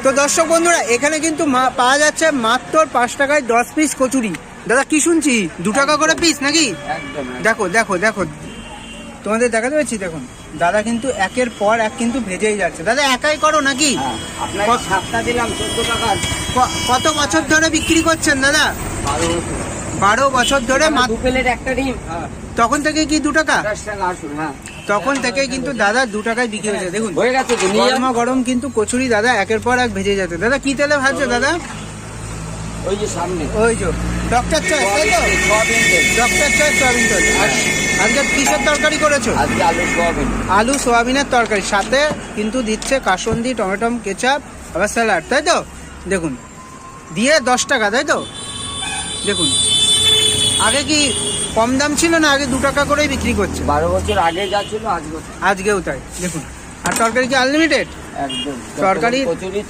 তো দর্শক বন্ধুরা এখানে কিন্তু পাওয়া যাচ্ছে মাত্র 5 টাকায় 10 পিস কচুরি। দাদা কি শুনছি 2 টাকা করে পিস নাকি? দেখো দেখো দেখো তোমাদের দেখাতে পাচ্ছি, দেখুন দাদা কিন্তু একের পর এক কিন্তু ভেজেই যাচ্ছে। দাদা একাই করো নাকি? কত বছর ধরে বিক্রি করছেন দাদা? 12 বছর ধরে। তখন থেকে কি 2 টাকা? তখন থেকে কিন্তু দাদা 2 টাকায় বিক্রি হয়েছে। দেখুন গরমা গরম কিন্তু কচুরি দাদা একের পর এক ভেজে যাচ্ছে। দাদা কি তেলে ভাজছে দাদা? ওই যে সামনে ওই যে ডক্টর চয়েস, তাই তো? ডক্টর চয়েস সয়াবিন তেল। আজকে কিসের তরকারি করেছো? আজকে আলু সোয়াবিনের তরকারি, সাথে কিন্তু দিচ্ছে কাসন্দি, টমেটো কেচাপ, আবার স্যালাড, তাই তো? দেখুন দিয়ে 10 টাকা, তাই তো? দেখুন আগে কি কম দাম ছিল না? আগে 2 টাকা করেই বিক্রি করছে। 12 বছর আগে যা ছিল আজকেও তাই। দেখুন আর তরকারি কি আনলিমিটেড? একদম তরকারি কচুরি